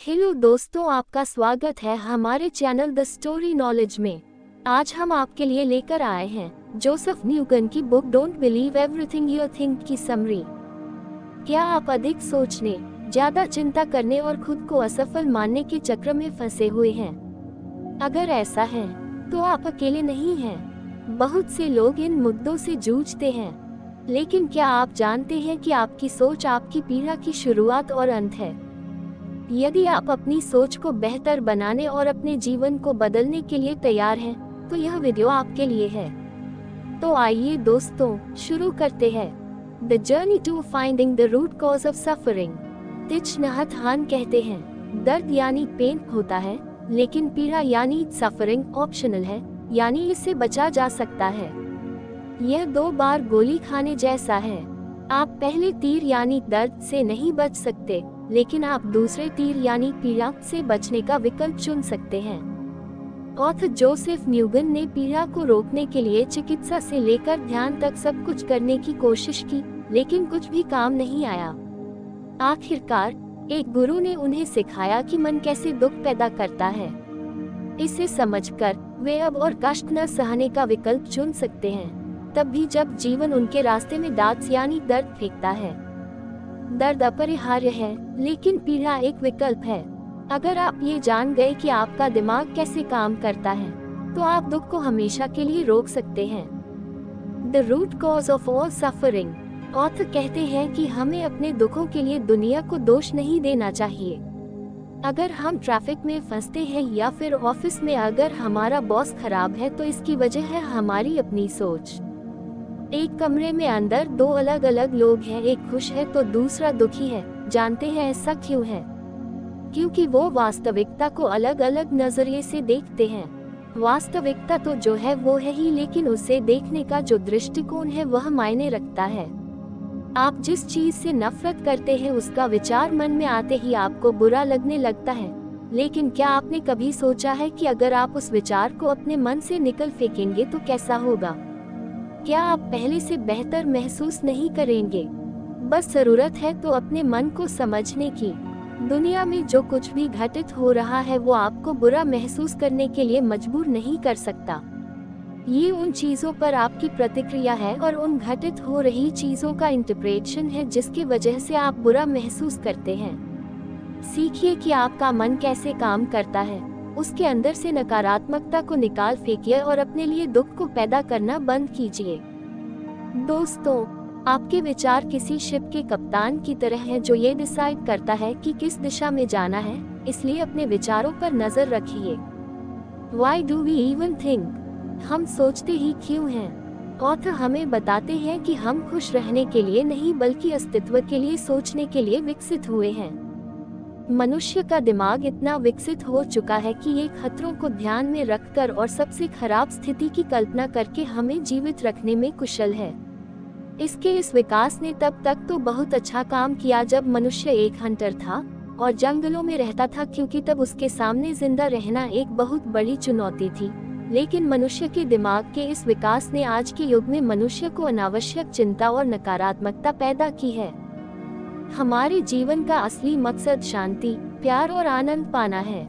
Hello दोस्तों, आपका स्वागत है हमारे चैनल द स्टोरी नॉलेज में। आज हम आपके लिए लेकर आए हैं जोसेफ न्यूटन की book don't believe everything you think की समरी। क्या आप अधिक सोचने, ज्यादा चिंता करने और खुद को असफल मानने के चक्र में फंसे हुए हैं? अगर ऐसा है तो आप अकेले नहीं हैं। बहुत से लोग इन मुद्दों से जूझते हैं, लेकिन क्या आप जानते हैं कि आपकी सोच आपकी पीड़ा की शुरुआत और अंत है? यदि आप अपनी सोच को बेहतर बनाने और अपने जीवन को बदलने के लिए तैयार हैं, तो यह वीडियो आपके लिए है। तो आइए दोस्तों, शुरू करते हैं। The journey to finding the root cause of suffering. तिच नहत हान कहते हैं, दर्द यानी पेन होता है, लेकिन पीड़ा यानी सफरिंग ऑप्शनल है, यानी इससे बचा जा सकता है। यह 2 बार गोली खाने जैसा है। आप पहले तीर यानी दर्द से नहीं बच सकते, लेकिन आप दूसरे तीर यानी पीड़ा से बचने का विकल्प चुन सकते हैं। ऑथर जोसेफ न्यूटन ने पीड़ा को रोकने के लिए चिकित्सा से लेकर ध्यान तक सब कुछ करने की कोशिश की, लेकिन कुछ भी काम नहीं आया। आखिरकार एक गुरु ने उन्हें सिखाया कि मन कैसे दुख पैदा करता है। इसे समझकर वे अब और कष्ट न सहने का विकल्प चुन सकते हैं, तब भी जब जीवन उनके रास्ते में दांत यानी दर्द फेंकता है। दर्द अपरिहार्य है, लेकिन पीड़ा एक विकल्प है। अगर आप ये जान गए कि आपका दिमाग कैसे काम करता है, तो आप दुख को हमेशा के लिए रोक सकते हैं। The root cause of all suffering. Author कहते हैं कि हमें अपने दुखों के लिए दुनिया को दोष नहीं देना चाहिए। अगर हम ट्रैफिक में फंसते हैं या फिर ऑफिस में अगर हमारा बॉस खराब है, तो इसकी वजह है हमारी अपनी सोच। एक कमरे में अंदर 2 अलग अलग लोग हैं, एक खुश है तो दूसरा दुखी है। जानते हैं ऐसा क्यों है? क्योंकि वो वास्तविकता को अलग अलग नजरिए से देखते हैं। वास्तविकता तो जो है वो है ही, लेकिन उसे देखने का जो दृष्टिकोण है वह मायने रखता है। आप जिस चीज से नफरत करते हैं उसका विचार मन में आते ही आपको बुरा लगने लगता है, लेकिन क्या आपने कभी सोचा है कि अगर आप उस विचार को अपने मन से निकल फेंकेंगे तो कैसा होगा? क्या आप पहले से बेहतर महसूस नहीं करेंगे? बस जरूरत है तो अपने मन को समझने की। दुनिया में जो कुछ भी घटित हो रहा है वो आपको बुरा महसूस करने के लिए मजबूर नहीं कर सकता। ये उन चीजों पर आपकी प्रतिक्रिया है और उन घटित हो रही चीजों का इंटरप्रिटेशन है जिसकी वजह से आप बुरा महसूस करते हैं। सीखिए कि आपका मन कैसे काम करता है, उसके अंदर से नकारात्मकता को निकाल फेंकिए और अपने लिए दुख को पैदा करना बंद कीजिए। दोस्तों, आपके विचार किसी शिप के कप्तान की तरह हैं जो ये डिसाइड करता है कि किस दिशा में जाना है, इसलिए अपने विचारों पर नजर रखिए। Why do we even think? हम सोचते ही क्यों हैं? ऑथर हमें बताते हैं कि हम खुश रहने के लिए नहीं बल्कि अस्तित्व के लिए सोचने के लिए विकसित हुए हैं। मनुष्य का दिमाग इतना विकसित हो चुका है कि ये खतरों को ध्यान में रखकर और सबसे खराब स्थिति की कल्पना करके हमें जीवित रखने में कुशल है। इसके इस विकास ने तब तक तो बहुत अच्छा काम किया जब मनुष्य एक हंटर था और जंगलों में रहता था, क्योंकि तब उसके सामने जिंदा रहना एक बहुत बड़ी चुनौती थी। लेकिन मनुष्य के दिमाग के इस विकास ने आज के युग में मनुष्य को अनावश्यक चिंता और नकारात्मकता पैदा की है। हमारे जीवन का असली मकसद शांति, प्यार और आनंद पाना है,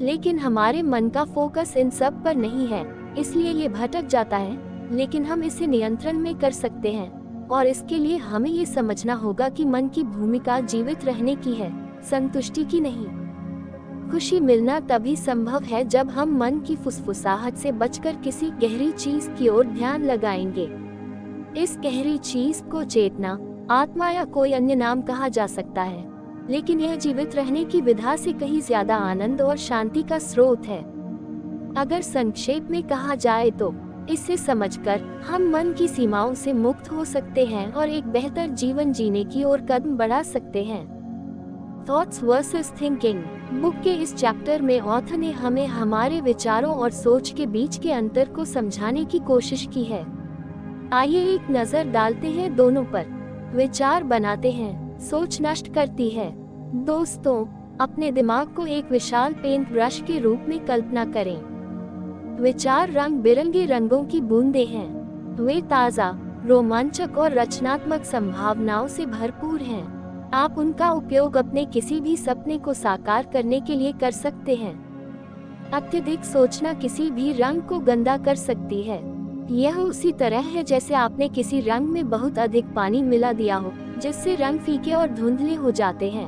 लेकिन हमारे मन का फोकस इन सब पर नहीं है, इसलिए ये भटक जाता है। लेकिन हम इसे नियंत्रण में कर सकते हैं, और इसके लिए हमें ये समझना होगा कि मन की भूमिका जीवित रहने की है, संतुष्टि की नहीं। खुशी मिलना तभी संभव है जब हम मन की फुसफुसाहट से बचकर किसी गहरी चीज की ओर ध्यान लगाएंगे। इस गहरी चीज को चेतना, आत्मा या कोई अन्य नाम कहा जा सकता है, लेकिन यह जीवित रहने की विधा से कहीं ज्यादा आनंद और शांति का स्रोत है। अगर संक्षेप में कहा जाए तो इसे समझकर हम मन की सीमाओं से मुक्त हो सकते हैं और एक बेहतर जीवन जीने की ओर कदम बढ़ा सकते हैं। थॉट्स वर्सेस थिंकिंग बुक के इस चैप्टर में ऑथर ने हमें हमारे विचारों और सोच के बीच के अंतर को समझाने की कोशिश की है। आइए एक नजर डालते हैं दोनों पर। विचार बनाते हैं, सोच नष्ट करती है। दोस्तों, अपने दिमाग को एक विशाल पेंट ब्रश के रूप में कल्पना करें। विचार रंग बिरंगे रंगों की बूंदें हैं। वे ताज़ा, रोमांचक और रचनात्मक संभावनाओं से भरपूर हैं। आप उनका उपयोग अपने किसी भी सपने को साकार करने के लिए कर सकते हैं। अत्यधिक सोचना किसी भी रंग को गंदा कर सकती है। यह उसी तरह है जैसे आपने किसी रंग में बहुत अधिक पानी मिला दिया हो, जिससे रंग फीके और धुंधले हो जाते हैं।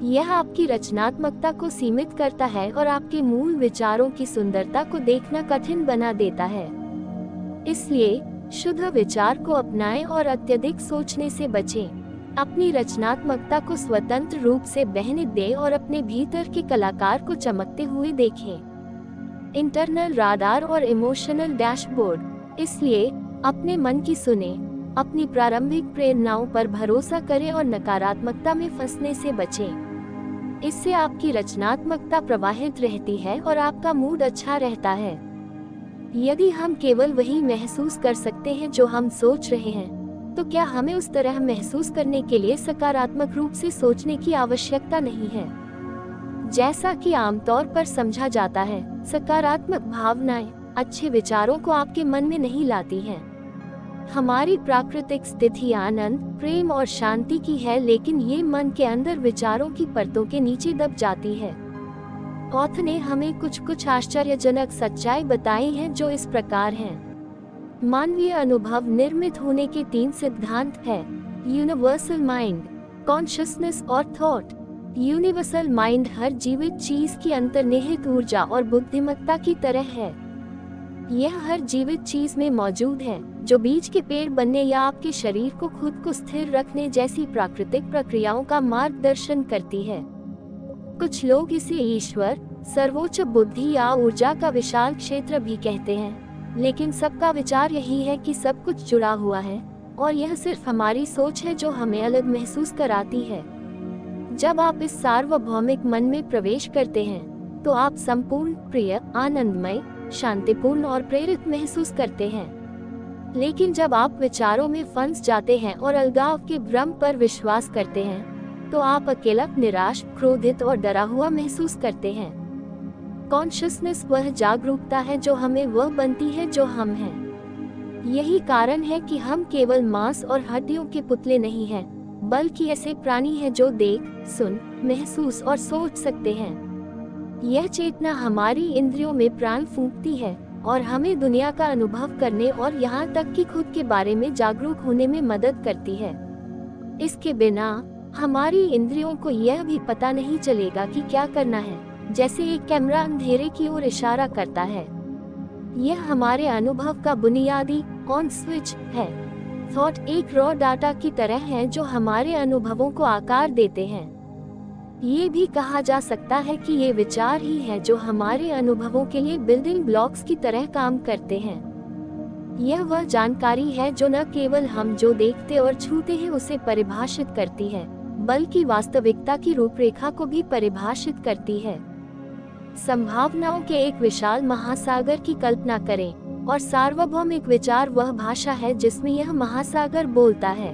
यह आपकी रचनात्मकता को सीमित करता है और आपके मूल विचारों की सुंदरता को देखना कठिन बना देता है। इसलिए शुद्ध विचार को अपनाएं और अत्यधिक सोचने से बचें। अपनी रचनात्मकता को स्वतंत्र रूप से बहने दें और अपने भीतर के कलाकार को चमकते हुए देखें। इंटरनल राडार और इमोशनल डैशबोर्ड। इसलिए अपने मन की सुने, अपनी प्रारंभिक प्रेरणाओं पर भरोसा करें और नकारात्मकता में फंसने से बचें। इससे आपकी रचनात्मकता प्रवाहित रहती है और आपका मूड अच्छा रहता है। यदि हम केवल वही महसूस कर सकते हैं जो हम सोच रहे हैं, तो क्या हमें उस तरह महसूस करने के लिए सकारात्मक रूप से सोचने की आवश्यकता नहीं है? जैसा कि आमतौर पर समझा जाता है, सकारात्मक भावनाएं अच्छे विचारों को आपके मन में नहीं लाती हैं। हमारी प्राकृतिक स्थिति आनंद, प्रेम और शांति की है, लेकिन ये मन के अंदर विचारों की परतों के नीचे दब जाती है। ऑथ ने हमें कुछ आश्चर्यजनक सच्चाई बताई हैं जो इस प्रकार हैं। मानवीय अनुभव निर्मित होने के 3 सिद्धांत हैं: यूनिवर्सल माइंड, कॉन्शियसनेस और थॉट। यूनिवर्सल माइंड हर जीवित चीज की अंतर्निहित ऊर्जा और बुद्धिमत्ता की तरह है। यह हर जीवित चीज में मौजूद है, जो बीज के पेड़ बनने या आपके शरीर को खुद को स्थिर रखने जैसी प्राकृतिक प्रक्रियाओं का मार्गदर्शन करती है। कुछ लोग इसे ईश्वर, सर्वोच्च बुद्धि या ऊर्जा का विशाल क्षेत्र भी कहते हैं, लेकिन सबका विचार यही है कि सब कुछ जुड़ा हुआ है और यह सिर्फ हमारी सोच है जो हमें अलग महसूस कराती है। जब आप इस सार्वभौमिक मन में प्रवेश करते हैं, तो आप संपूर्ण, प्रिय, आनंदमय, शांतिपूर्ण और प्रेरित महसूस करते हैं। लेकिन जब आप विचारों में फंस जाते हैं और अलगाव के भ्रम पर विश्वास करते हैं, तो आप अकेला, निराश, क्रोधित और डरा हुआ महसूस करते हैं। कॉन्शियसनेस वह जागरूकता है जो हमें वह बनती है जो हम हैं। यही कारण है कि हम केवल मांस और हड्डियों के पुतले नहीं हैं, बल्कि ऐसे प्राणी हैं जो देख, सुन, महसूस और सोच सकते हैं। यह चेतना हमारी इंद्रियों में प्राण फूंकती है और हमें दुनिया का अनुभव करने और यहाँ तक कि खुद के बारे में जागरूक होने में मदद करती है। इसके बिना हमारी इंद्रियों को यह भी पता नहीं चलेगा कि क्या करना है, जैसे एक कैमरा अंधेरे की ओर इशारा करता है। यह हमारे अनुभव का बुनियादी ऑन स्विच है। थॉट एक रॉ डाटा की तरह है जो हमारे अनुभवों को आकार देते हैं। ये भी कहा जा सकता है कि ये विचार ही है जो हमारे अनुभवों के लिए बिल्डिंग ब्लॉक्स की तरह काम करते हैं। यह वह जानकारी है जो न केवल हम जो देखते और छूते हैं उसे परिभाषित करती है, बल्कि वास्तविकता की रूपरेखा को भी परिभाषित करती है। संभावनाओं के एक विशाल महासागर की कल्पना करें और सार्वभौमिक विचार वह भाषा है जिसमें यह महासागर बोलता है।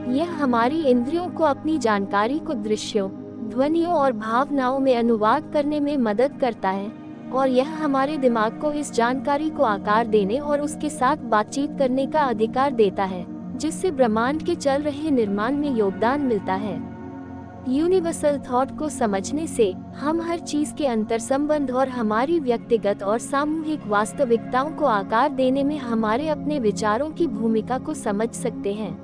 यह हमारी इंद्रियों को अपनी जानकारी को दृश्यों, ध्वनियों और भावनाओं में अनुवाद करने में मदद करता है और यह हमारे दिमाग को इस जानकारी को आकार देने और उसके साथ बातचीत करने का अधिकार देता है, जिससे ब्रह्मांड के चल रहे निर्माण में योगदान मिलता है। यूनिवर्सल थॉट को समझने से हम हर चीज के अंतर संबंध और हमारी व्यक्तिगत और सामूहिक वास्तविकताओं को आकार देने में हमारे अपने विचारों की भूमिका को समझ सकते हैं।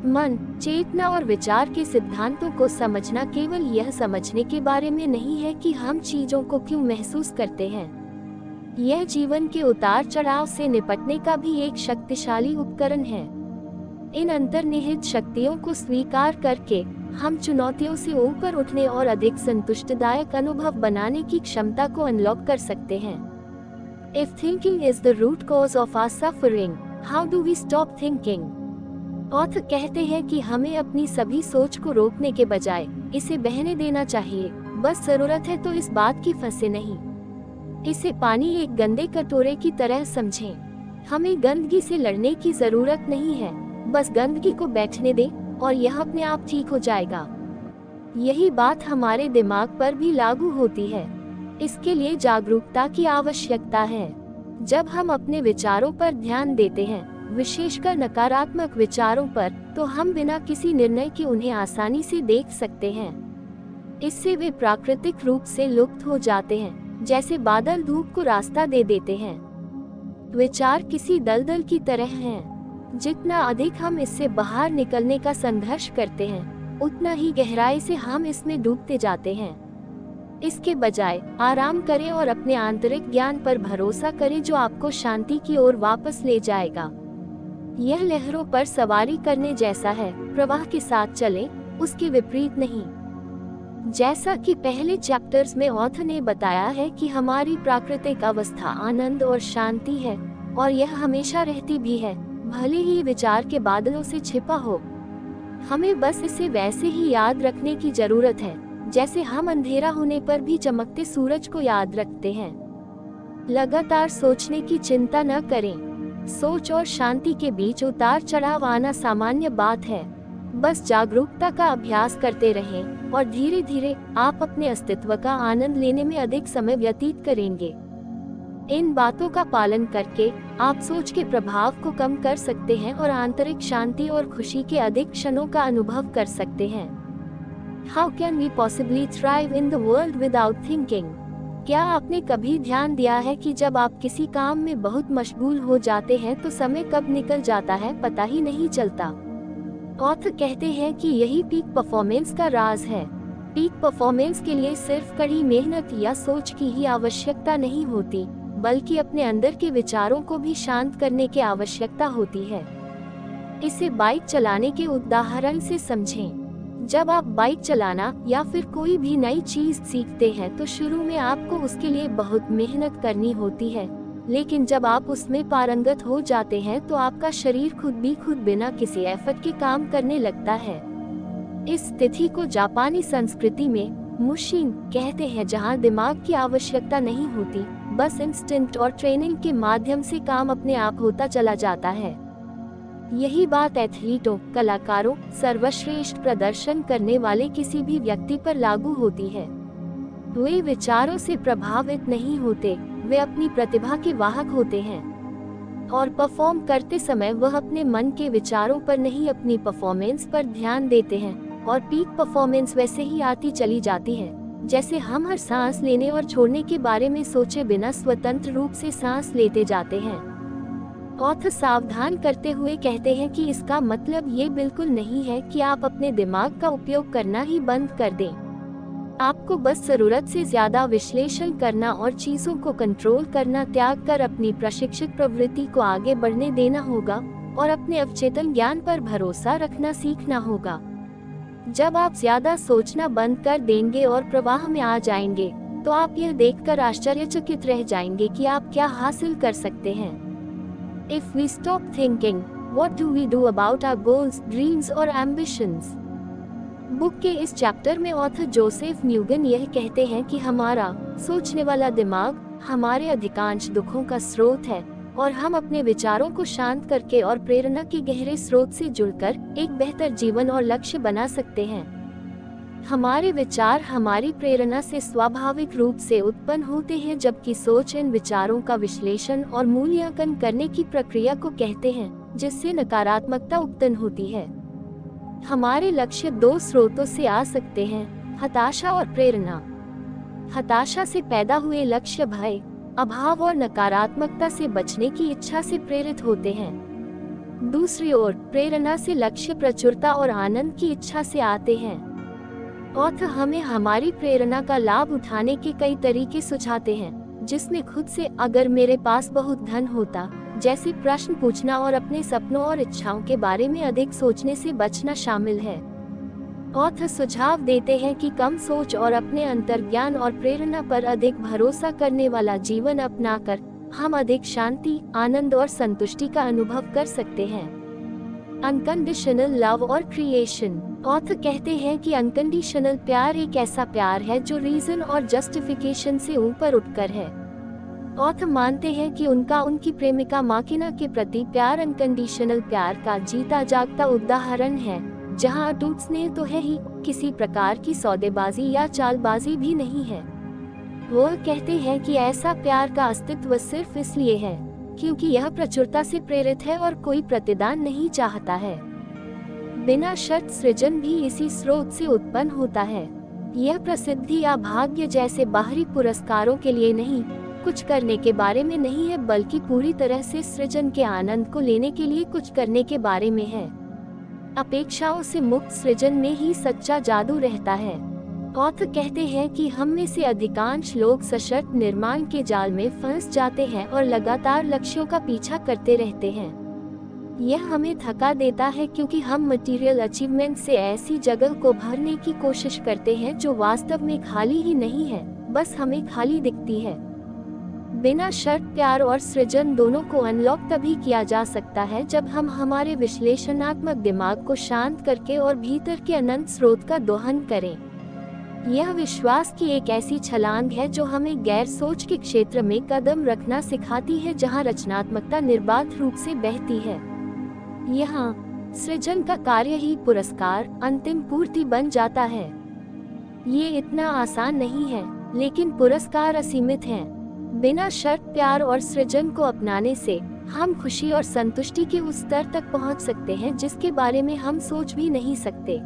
मन, चेतना और विचार के सिद्धांतों को समझना केवल यह समझने के बारे में नहीं है कि हम चीजों को क्यों महसूस करते हैं। यह जीवन के उतार चढ़ाव से निपटने का भी एक शक्तिशाली उपकरण है। इन अंतर्निहित शक्तियों को स्वीकार करके हम चुनौतियों से ऊपर उठने और अधिक संतुष्टिदायक अनुभव बनाने की क्षमता को अनलॉक कर सकते हैं। If thinking is the root cause of our suffering, how do we stop thinking? Auth कहते हैं कि हमें अपनी सभी सोच को रोकने के बजाय इसे बहने देना चाहिए। बस जरूरत है तो इस बात की फंसे नहीं। इसे पानी एक गंदे कटोरे की तरह समझें। हमें गंदगी से लड़ने की जरूरत नहीं है, बस गंदगी को बैठने दें और यह अपने आप ठीक हो जाएगा। यही बात हमारे दिमाग पर भी लागू होती है। इसके लिए जागरूकता की आवश्यकता है। जब हम अपने विचारों पर ध्यान देते हैं, विशेषकर नकारात्मक विचारों पर, तो हम बिना किसी निर्णय के उन्हें आसानी से देख सकते हैं। इससे वे प्राकृतिक रूप से लुप्त हो जाते हैं, जैसे बादल धूप को रास्ता दे देते हैं। विचार किसी दलदल की तरह हैं। जितना अधिक हम इससे बाहर निकलने का संघर्ष करते हैं, उतना ही गहराई से हम इसमें डूबते जाते हैं। इसके बजाय आराम करें और अपने आंतरिक ज्ञान पर भरोसा करें, जो आपको शांति की ओर वापस ले जाएगा। यह लहरों पर सवारी करने जैसा है, प्रवाह के साथ चलें, उसके विपरीत नहीं। जैसा कि पहले चैप्टर्स में ऑथर ने बताया है कि हमारी प्राकृतिक अवस्था आनंद और शांति है, और यह हमेशा रहती भी है, भले ही विचार के बादलों से छिपा हो। हमें बस इसे वैसे ही याद रखने की जरूरत है, जैसे हम अंधेरा होने पर भी चमकते सूरज को याद रखते हैं। लगातार सोचने की चिंता न करें। सोच और शांति के बीच उतार चढ़ाव आना सामान्य बात है। बस जागरूकता का अभ्यास करते रहें और धीरे धीरे आप अपने अस्तित्व का आनंद लेने में अधिक समय व्यतीत करेंगे। इन बातों का पालन करके आप सोच के प्रभाव को कम कर सकते हैं और आंतरिक शांति और खुशी के अधिक क्षणों का अनुभव कर सकते हैं। How can we possibly thrive in the world without thinking? क्या आपने कभी ध्यान दिया है कि जब आप किसी काम में बहुत मशगूल हो जाते हैं तो समय कब निकल जाता है पता ही नहीं चलता। ऑथर कहते हैं कि यही पीक परफॉर्मेंस का राज है। पीक परफॉर्मेंस के लिए सिर्फ कड़ी मेहनत या सोच की ही आवश्यकता नहीं होती, बल्कि अपने अंदर के विचारों को भी शांत करने की आवश्यकता होती है। इसे बाइक चलाने के उदाहरण से समझें। जब आप बाइक चलाना या फिर कोई भी नई चीज सीखते हैं तो शुरू में आपको उसके लिए बहुत मेहनत करनी होती है, लेकिन जब आप उसमें पारंगत हो जाते हैं तो आपका शरीर खुद बिना किसी एफर्ट के काम करने लगता है। इस स्थिति को जापानी संस्कृति में मुशिन कहते हैं, जहां दिमाग की आवश्यकता नहीं होती, बस इंस्टिंक्ट और ट्रेनिंग के माध्यम से काम अपने आप होता चला जाता है। यही बात एथलीटों, कलाकारों, सर्वश्रेष्ठ प्रदर्शन करने वाले किसी भी व्यक्ति पर लागू होती है। वे विचारों से प्रभावित नहीं होते, वे अपनी प्रतिभा के वाहक होते हैं और परफॉर्म करते समय वह अपने मन के विचारों पर नहीं, अपनी परफॉर्मेंस पर ध्यान देते हैं। और पीक परफॉर्मेंस वैसे ही आती चली जाती है, जैसे हम हर सांस लेने और छोड़ने के बारे में सोचे बिना स्वतंत्र रूप से सांस लेते जाते हैं। ऑथर सावधान करते हुए कहते हैं कि इसका मतलब ये बिल्कुल नहीं है कि आप अपने दिमाग का उपयोग करना ही बंद कर दें। आपको बस जरूरत से ज्यादा विश्लेषण करना और चीजों को कंट्रोल करना त्याग कर अपनी प्रशिक्षित प्रवृत्ति को आगे बढ़ने देना होगा और अपने अवचेतन ज्ञान पर भरोसा रखना सीखना होगा। जब आप ज्यादा सोचना बंद कर देंगे और प्रवाह में आ जाएंगे, तो आप यह देखकर आश्चर्यचकित रह जाएंगे कि आप क्या हासिल कर सकते हैं। If we stop thinking, what do we do about our goals, dreams or ambitions? Book के इस चैप्टर में ऑथर जोसेफ न्यूगन यह कहते हैं कि हमारा सोचने वाला दिमाग हमारे अधिकांश दुखों का स्रोत है और हम अपने विचारों को शांत करके और प्रेरणा के गहरे स्रोत से जुड़कर एक बेहतर जीवन और लक्ष्य बना सकते हैं। हमारे विचार हमारी प्रेरणा से स्वाभाविक रूप से उत्पन्न होते हैं, जबकि सोच इन विचारों का विश्लेषण और मूल्यांकन करने की प्रक्रिया को कहते हैं, जिससे नकारात्मकता उत्पन्न होती है। हमारे लक्ष्य दो स्रोतों से आ सकते हैं, हताशा और प्रेरणा। हताशा से पैदा हुए लक्ष्य भय, अभाव और नकारात्मकता से बचने की इच्छा से प्रेरित होते हैं। दूसरी ओर प्रेरणा से लक्ष्य प्रचुरता और आनंद की इच्छा से आते हैं। ऑथर हमें हमारी प्रेरणा का लाभ उठाने के कई तरीके सुझाते हैं, जिसमें खुद से अगर मेरे पास बहुत धन होता जैसे प्रश्न पूछना और अपने सपनों और इच्छाओं के बारे में अधिक सोचने से बचना शामिल है। ऑथर सुझाव देते हैं कि कम सोच और अपने अंतर्ज्ञान और प्रेरणा पर अधिक भरोसा करने वाला जीवन अपनाकर हम अधिक शांति, आनंद और संतुष्टि का अनुभव कर सकते हैं। अनकंडीशनल लव और क्रिएशन। ऑथर कहते हैं कि अनकंडीशनल प्यार एक ऐसा प्यार है जो रीजन और जस्टिफिकेशन से ऊपर उठकर है। ऑथर मानते हैं कि उनकी प्रेमिका माकिना के प्रति प्यार अनकंडीशनल प्यार का जीता जागता उदाहरण है, जहां अटूट स्नेह तो है ही, किसी प्रकार की सौदेबाजी या चालबाजी भी नहीं है। वो कहते हैं कि ऐसा प्यार का अस्तित्व सिर्फ इसलिए है क्योंकि यह प्रचुरता से प्रेरित है और कोई प्रतिदान नहीं चाहता है। बिना शर्त सृजन भी इसी स्रोत से उत्पन्न होता है। यह प्रसिद्धि या भाग्य जैसे बाहरी पुरस्कारों के लिए नहीं, कुछ करने के बारे में नहीं है, बल्कि पूरी तरह से सृजन के आनंद को लेने के लिए कुछ करने के बारे में है। अपेक्षाओं से मुक्त सृजन में ही सच्चा जादू रहता है। ऑथर कहते हैं कि हम में से अधिकांश लोग सशर्त निर्माण के जाल में फंस जाते हैं और लगातार लक्ष्यों का पीछा करते रहते हैं। यह हमें थका देता है क्योंकि हम मटेरियल अचीवमेंट से ऐसी जगह को भरने की कोशिश करते हैं जो वास्तव में खाली ही नहीं है, बस हमें खाली दिखती है। बिना शर्त प्यार और सृजन दोनों को अनलॉक तभी किया जा सकता है जब हम हमारे विश्लेषणात्मक दिमाग को शांत करके और भीतर के अनंत स्रोत का दोहन करें। यह विश्वास की एक ऐसी छलांग है जो हमें गैर सोच के क्षेत्र में कदम रखना सिखाती है, जहां रचनात्मकता निर्बाध रूप से बहती है। यहाँ सृजन का कार्य ही पुरस्कार, अंतिम पूर्ति बन जाता है। ये इतना आसान नहीं है, लेकिन पुरस्कार असीमित हैं। बिना शर्त प्यार और सृजन को अपनाने से हम खुशी और संतुष्टि के उस स्तर तक पहुंच सकते हैं जिसके बारे में हम सोच भी नहीं सकते।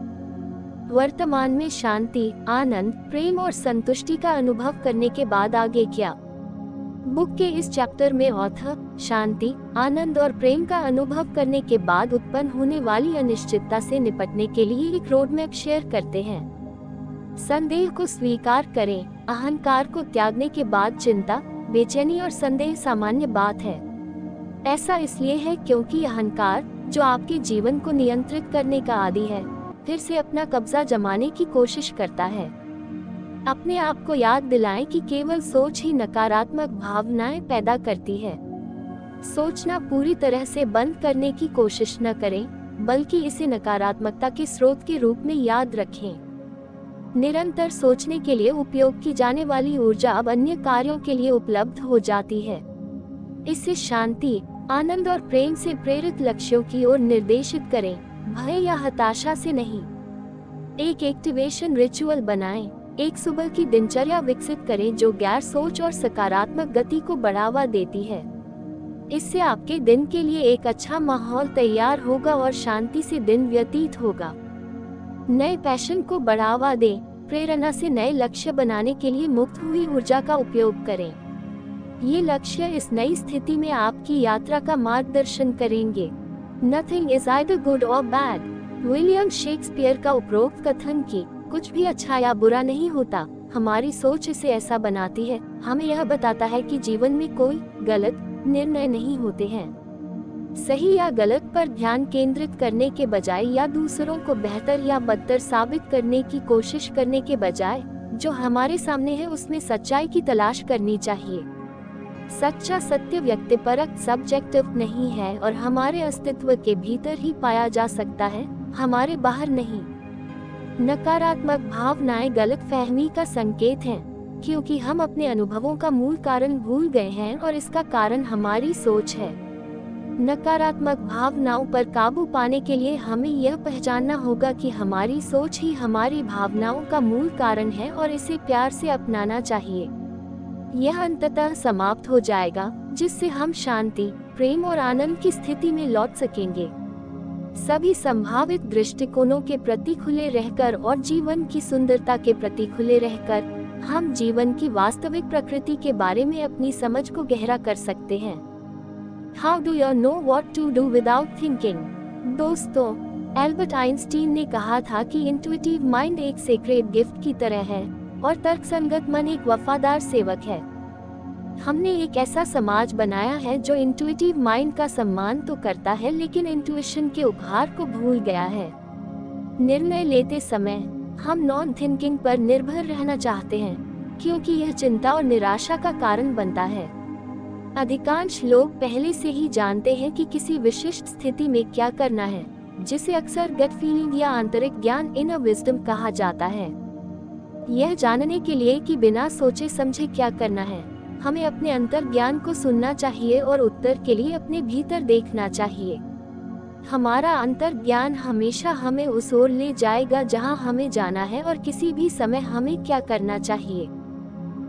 वर्तमान में शांति, आनंद, प्रेम और संतुष्टि का अनुभव करने के बाद आगे क्या? बुक के इस चैप्टर में ऑथर शांति, आनंद और प्रेम का अनुभव करने के बाद उत्पन्न होने वाली अनिश्चितता से निपटने के लिए एक रोड मैप शेयर करते हैं। संदेह को स्वीकार करें। अहंकार को त्यागने के बाद चिंता, बेचैनी और संदेह सामान्य बात है। ऐसा इसलिए है क्योंकि अहंकार, जो आपके जीवन को नियंत्रित करने का आदी है, फिर से अपना कब्जा जमाने की कोशिश करता है। अपने आप को याद दिलाएं कि केवल सोच ही नकारात्मक भावनाएं पैदा करती है। सोचना पूरी तरह से बंद करने की कोशिश न करें, बल्कि इसे नकारात्मकता के स्रोत के रूप में याद रखें। निरंतर सोचने के लिए उपयोग की जाने वाली ऊर्जा अब अन्य कार्यों के लिए उपलब्ध हो जाती है। इसे शांति, आनंद और प्रेम से प्रेरित लक्ष्यों की ओर निर्देशित करें, भय या हताशा से नहीं। एक एक्टिवेशन रिचुअल बनाएं। एक सुबह की दिनचर्या विकसित करें जो गैर सोच और सकारात्मक गति को बढ़ावा देती है। इससे आपके दिन के लिए एक अच्छा माहौल तैयार होगा और शांति से दिन व्यतीत होगा। नए पैशन को बढ़ावा दें। प्रेरणा से नए लक्ष्य बनाने के लिए मुक्त हुई ऊर्जा का उपयोग करें। ये लक्ष्य इस नई स्थिति में आपकी यात्रा का मार्गदर्शन करेंगे। Nothing is either good or bad। William Shakespeare का उपरोक्त कथन कि कुछ भी अच्छा या बुरा नहीं होता, हमारी सोच इसे ऐसा बनाती है, हमें यह बताता है कि जीवन में कोई गलत निर्णय नहीं होते हैं। सही या गलत पर ध्यान केंद्रित करने के बजाय या दूसरों को बेहतर या बदतर साबित करने की कोशिश करने के बजाय जो हमारे सामने है उसमें सच्चाई की तलाश करनी चाहिए। सच्चा सत्य व्यक्तिपरक सब्जेक्टिव नहीं है और हमारे अस्तित्व के भीतर ही पाया जा सकता है, हमारे बाहर नहीं। नकारात्मक भावनाएं गलतफहमी का संकेत हैं, क्योंकि हम अपने अनुभवों का मूल कारण भूल गए हैं और इसका कारण हमारी सोच है। नकारात्मक भावनाओं पर काबू पाने के लिए हमें यह पहचानना होगा कि हमारी सोच ही हमारी भावनाओं का मूल कारण है और इसे प्यार से अपनाना चाहिए। यह अंततः समाप्त हो जाएगा, जिससे हम शांति, प्रेम और आनंद की स्थिति में लौट सकेंगे। सभी संभावित दृष्टिकोणों के प्रति खुले रहकर और जीवन की सुंदरता के प्रति खुले रहकर हम जीवन की वास्तविक प्रकृति के बारे में अपनी समझ को गहरा कर सकते हैं। How do you know what to do without thinking? दोस्तों, एल्बर्ट आइंस्टीन ने कहा था कि इंट्यूटिव माइंड एक सेक्रेड गिफ्ट की तरह है और तर्कसंगत मन एक वफादार सेवक है। हमने एक ऐसा समाज बनाया है जो इंट्यूटिव माइंड का सम्मान तो करता है लेकिन इंट्यूशन के उपहार को भूल गया है। निर्णय लेते समय हम नॉन थिंकिंग पर निर्भर रहना चाहते हैं, क्योंकि यह चिंता और निराशा का कारण बनता है। अधिकांश लोग पहले से ही जानते हैं कि किसी विशिष्ट स्थिति में क्या करना है, जिसे अक्सर गट फीलिंग या आंतरिक ज्ञान इनर विजडम कहा जाता है। यह जानने के लिए कि बिना सोचे समझे क्या करना है, हमें अपने अंतर ज्ञान को सुनना चाहिए और उत्तर के लिए अपने भीतर देखना चाहिए। हमारा अंतर ज्ञान हमेशा हमें उस ओर ले जाएगा जहां हमें जाना है और किसी भी समय हमें क्या करना चाहिए।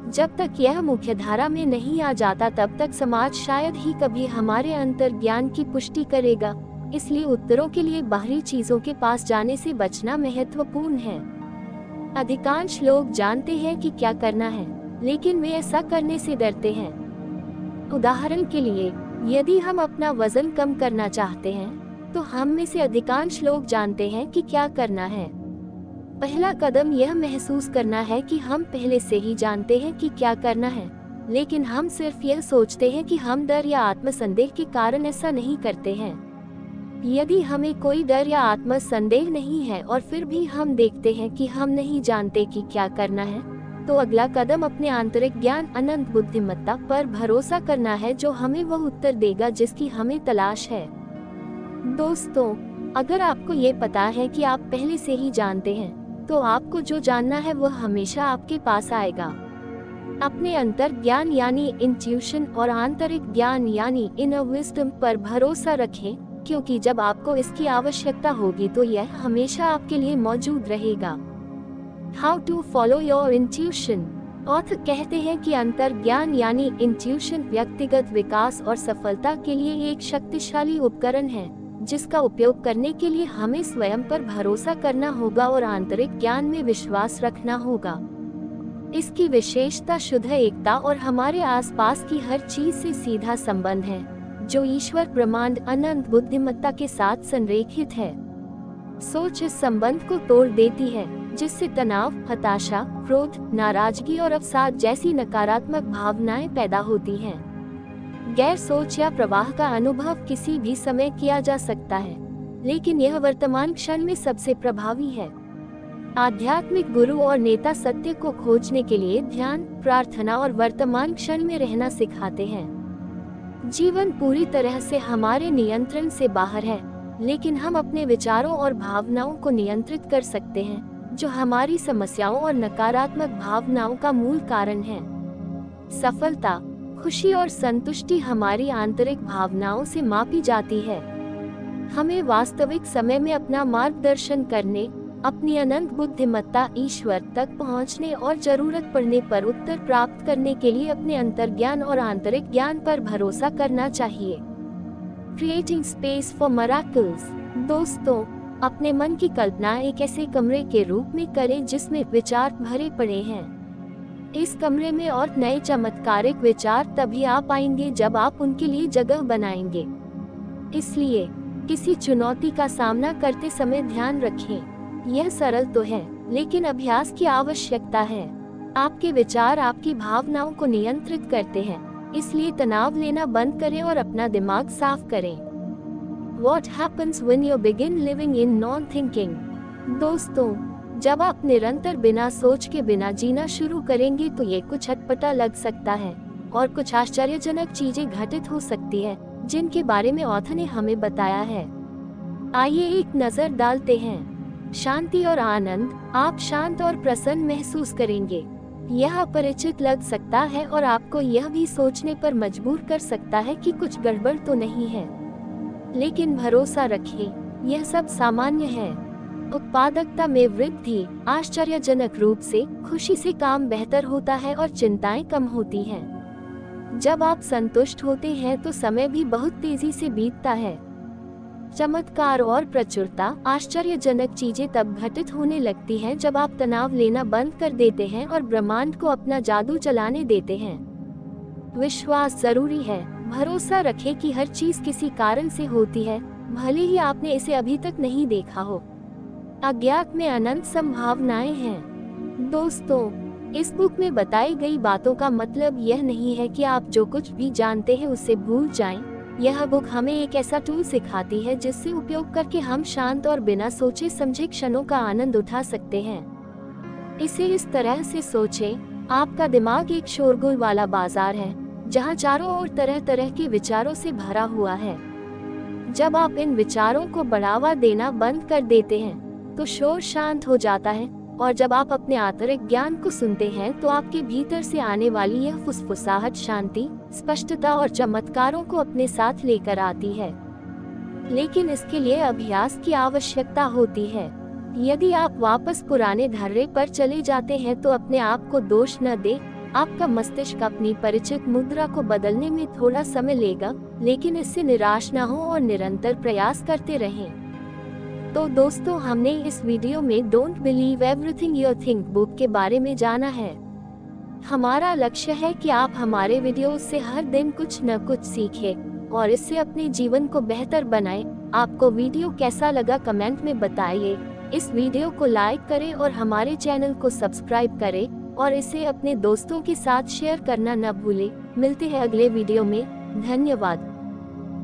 जब तक यह मुख्यधारा में नहीं आ जाता तब तक समाज शायद ही कभी हमारे अंतर्ज्ञान की पुष्टि करेगा। इसलिए उत्तरों के लिए बाहरी चीजों के पास जाने से बचना महत्वपूर्ण है। अधिकांश लोग जानते हैं कि क्या करना है, लेकिन वे ऐसा करने से डरते हैं। उदाहरण के लिए, यदि हम अपना वजन कम करना चाहते हैं, तो हम में से अधिकांश लोग जानते हैं कि क्या करना है। पहला कदम यह महसूस करना है कि हम पहले से ही जानते हैं कि क्या करना है, लेकिन हम सिर्फ यह सोचते हैं कि हम डर या आत्मसंदेह के कारण ऐसा नहीं करते हैं। यदि हमें कोई डर या आत्मसंदेह नहीं है और फिर भी हम देखते हैं कि हम नहीं जानते कि क्या करना है, तो अगला कदम अपने आंतरिक ज्ञान अनंत बुद्धिमत्ता पर भरोसा करना है, जो हमें वह उत्तर देगा जिसकी हमें तलाश है। दोस्तों, अगर आपको ये पता है कि आप पहले से ही जानते हैं, तो आपको जो जानना है वह हमेशा आपके पास आएगा। अपने अंतर ज्ञान यानी इंट्यूशन और आंतरिक ज्ञान यानी इनर विजडम पर भरोसा रखें, क्योंकि जब आपको इसकी आवश्यकता होगी तो यह हमेशा आपके लिए मौजूद रहेगा। How to follow your intuition. Author कहते हैं कि अंतर ज्ञान यानी इंट्यूशन व्यक्तिगत विकास और सफलता के लिए एक शक्तिशाली उपकरण है, जिसका उपयोग करने के लिए हमें स्वयं पर भरोसा करना होगा और आंतरिक ज्ञान में विश्वास रखना होगा। इसकी विशेषता शुद्ध एकता और हमारे आसपास की हर चीज से सीधा संबंध है, जो ईश्वर ब्रह्मांड अनंत बुद्धिमत्ता के साथ संरेखित है। सोच इस संबंध को तोड़ देती है, जिससे तनाव, हताशा, क्रोध, नाराजगी और अवसाद जैसी नकारात्मक भावनाएं पैदा होती हैं। गैर सोच या प्रवाह का अनुभव किसी भी समय किया जा सकता है, लेकिन यह वर्तमान क्षण में सबसे प्रभावी है। आध्यात्मिक गुरु और नेता सत्य को खोजने के लिए ध्यान, प्रार्थना और वर्तमान क्षण में रहना सिखाते हैं। जीवन पूरी तरह से हमारे नियंत्रण से बाहर है, लेकिन हम अपने विचारों और भावनाओं को नियंत्रित कर सकते हैं, जो हमारी समस्याओं और नकारात्मक भावनाओं का मूल कारण है। सफलता, खुशी और संतुष्टि हमारी आंतरिक भावनाओं से मापी जाती है। हमें वास्तविक समय में अपना मार्गदर्शन करने, अपनी अनंत बुद्धिमत्ता ईश्वर तक पहुंचने और जरूरत पड़ने पर उत्तर प्राप्त करने के लिए अपने अंतर्ज्ञान और आंतरिक ज्ञान पर भरोसा करना चाहिए। Creating space for miracles. दोस्तों, अपने मन की कल्पना एक ऐसे कमरे के रूप में करें जिसमें विचार भरे पड़े हैं। इस कमरे में और नए चमत्कारिक विचार तभी आ पाएंगे जब आप उनके लिए जगह बनाएंगे। इसलिए किसी चुनौती का सामना करते समय ध्यान रखें, यह सरल तो है, लेकिन अभ्यास की आवश्यकता है। आपके विचार आपकी भावनाओं को नियंत्रित करते हैं, इसलिए तनाव लेना बंद करें और अपना दिमाग साफ करें। What happens when you begin living in non-thinking? दोस्तों, जब आप निरंतर बिना सोच के बिना जीना शुरू करेंगे तो ये कुछ अटपटा लग सकता है और कुछ आश्चर्यजनक चीजें घटित हो सकती है, जिनके बारे में ऑथर ने हमें बताया है। आइए एक नजर डालते हैं। शांति और आनंद। आप शांत और प्रसन्न महसूस करेंगे। यह अपरिचित लग सकता है और आपको यह भी सोचने पर मजबूर कर सकता है कि कुछ गड़बड़ तो नहीं है, लेकिन भरोसा रखें, यह सब सामान्य है। उत्पादकता में वृद्धि। आश्चर्यजनक रूप से खुशी से काम बेहतर होता है और चिंताएं कम होती हैं। जब आप संतुष्ट होते हैं तो समय भी बहुत तेजी से बीतता है। चमत्कार और प्रचुरता। आश्चर्यजनक चीजें तब घटित होने लगती हैं जब आप तनाव लेना बंद कर देते हैं और ब्रह्मांड को अपना जादू चलाने देते हैं। विश्वास जरूरी है। भरोसा रखें कि हर चीज किसी कारण से होती है, भले ही आपने इसे अभी तक नहीं देखा हो। अज्ञात में अनंत संभावनाएं हैं। दोस्तों, इस बुक में बताई गई बातों का मतलब यह नहीं है कि आप जो कुछ भी जानते हैं उससे भूल जाएं। यह बुक हमें एक ऐसा टूल सिखाती है जिससे उपयोग करके हम शांत और बिना सोचे समझे क्षणों का आनंद उठा सकते हैं। इसे इस तरह से सोचें, आपका दिमाग एक शोरगुल वाला बाजार है, जहां चारों ओर तरह तरह के विचारों से भरा हुआ है। जब आप इन विचारों को बढ़ावा देना बंद कर देते हैं, तो शोर शांत हो जाता है, और जब आप अपने आंतरिक ज्ञान को सुनते हैं तो आपके भीतर से आने वाली यह फुसफुसाहट शांति, स्पष्टता और चमत्कारों को अपने साथ लेकर आती है। लेकिन इसके लिए अभ्यास की आवश्यकता होती है। यदि आप वापस पुराने धर्रे पर चले जाते हैं तो अपने आप को दोष न दें, आपका मस्तिष्क अपनी परिचित मुद्रा को बदलने में थोड़ा समय लेगा, लेकिन इससे निराश न हो और निरंतर प्रयास करते रहें। तो दोस्तों, हमने इस वीडियो में don't believe everything you think book के बारे में जाना है। हमारा लक्ष्य है कि आप हमारे वीडियो से हर दिन कुछ न कुछ सीखें और इससे अपने जीवन को बेहतर बनाएं। आपको वीडियो कैसा लगा कमेंट में बताइए। इस वीडियो को लाइक करें और हमारे चैनल को सब्सक्राइब करें और इसे अपने दोस्तों के साथ शेयर करना न भूलें। मिलते हैं अगले वीडियो में। धन्यवाद।